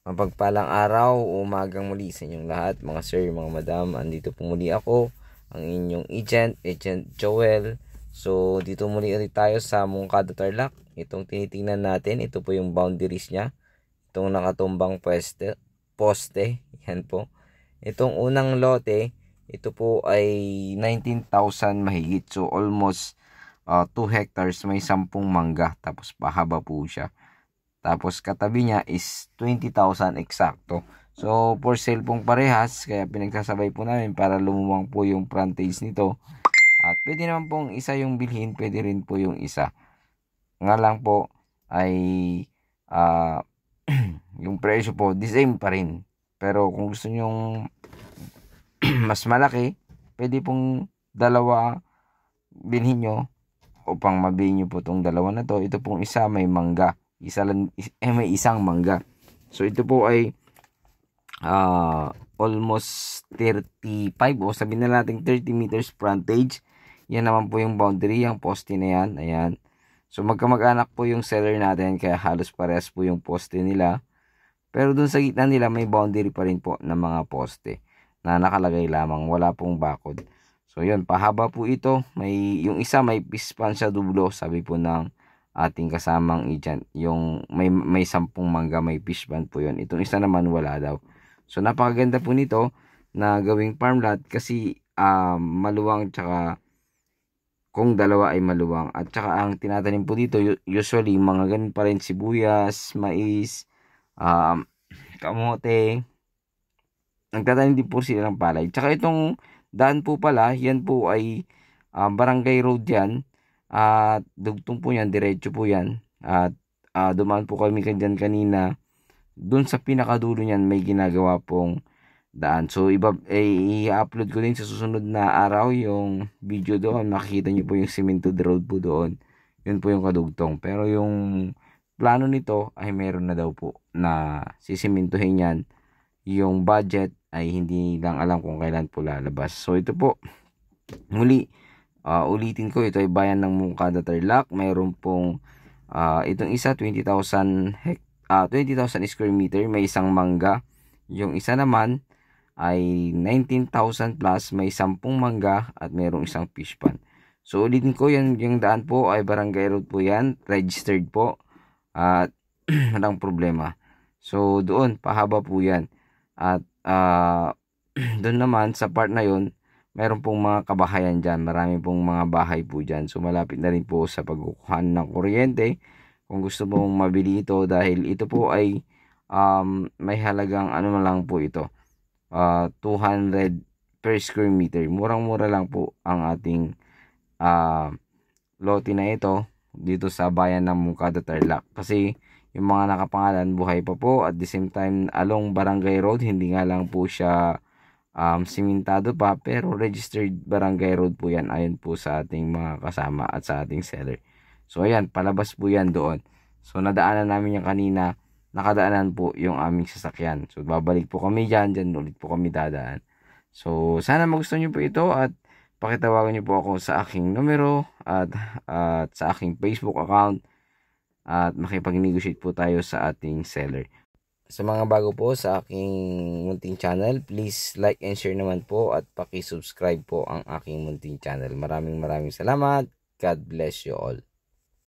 Mapagpalang araw o umagang muli sa inyong lahat, mga sir, mga madam. Andito po muli ako, ang inyong Agent Joel. So, dito muli ulit tayo sa Mungkada Tarlac. Itong tinitingnan natin, ito po yung boundaries niya. Itong nakatumbang poste. Yan po. Itong unang lote, ito po ay 19,000 mahigit. So, almost 2 hectares, may 10 mangga. Tapos pahaba po siya. Tapos katabi niya is 20,000 eksakto. So for sale pong parehas, kaya pinagsasabay po namin para lumuwang po yung frontage nito. At pwede naman pong isa yung bilhin, pwede rin po yung isa. Nga lang po ay yung presyo po the same pa rin. Pero kung gusto nyong mas malaki, pwede pong dalawa bilhin nyo upang mabili nyo po itong dalawa na to. Ito pong isa may mangga. May isang mangga. So ito po ay almost 35 o sabihin na natin 30 meters frontage. Yan naman po yung boundary, yung poste na yan. Ayan. So magkamag-anak po yung seller natin, kaya halos parehas po yung poste nila. Pero dun sa gitna nila may boundary pa rin po ng mga poste na nakalagay lamang, wala pong bakod. So yun, pahaba po ito. Yung isa may pispan siya dublo, sabi po ng ating kasamang agent. Yung may 10 mangga, may fish pan po yun. Itong isa naman wala daw. So napakaganda po nito na gawing farm lot kasi maluwang, tsaka kung dalawa ay maluwang. At tsaka ang tinatanim po dito usually mga ganun pa rin, sibuyas, mais, kamote. Nagtatanim din po sila ng palay. Tsaka itong daan po pala, yan po ay barangay road yan. At dugtong po yan, diretso po yan. At dumaan po kami dyan kanina. Doon sa pinakadulo niyan may ginagawa pong daan. So i-upload ko din sa susunod na araw yung video doon. Makikita nyo po yung cemented road po doon. Yun po yung kadugtong. Pero yung plano nito ay meron na daw po na sisimintuhin yan. Yung budget ay hindi lang alam kung kailan po lalabas. So ito po, muli, ulitin ko, ito ay bayan ng Mungkada Tarlac. Mayroon pong itong isa 20,000 square meter, may isang mangga. Yung isa naman ay 19,000 plus, may 10 mangga at mayroong isang fish pan. So ulitin ko, yan yung daan po ay barangay road po yan, registered po at walang problema. So doon pahaba po yan. At doon naman sa part na yon, meron pong mga kabahayan dyan. Marami pong mga bahay po dyan. So malapit na rin po sa pagkukuhan ng kuryente kung gusto mong mabili ito, dahil ito po ay may halagang ano na lang po ito, 200 per square meter. Murang-mura lang po ang ating lote na ito dito sa bayan ng Mungkada Tarlac. Kasi yung mga nakapangalan buhay pa po, at the same time along barangay road, hindi nga lang po siya simentado pa, pero registered barangay road po yan ayon po sa ating mga kasama at sa ating seller. So ayan, palabas po yan doon. So nadaanan namin yung kanina, nakadaanan po yung aming sasakyan. So babalik po kami dyan ulit po kami dadaan. So sana magustuhan nyo po ito at pakitawagan nyo po ako sa aking numero at sa aking Facebook account, at makipag-negotiate po tayo sa ating seller. Sa mga bago po sa aking munting channel, please like and share naman po at paki-subscribe po ang aking munting channel. Maraming salamat. God bless you all.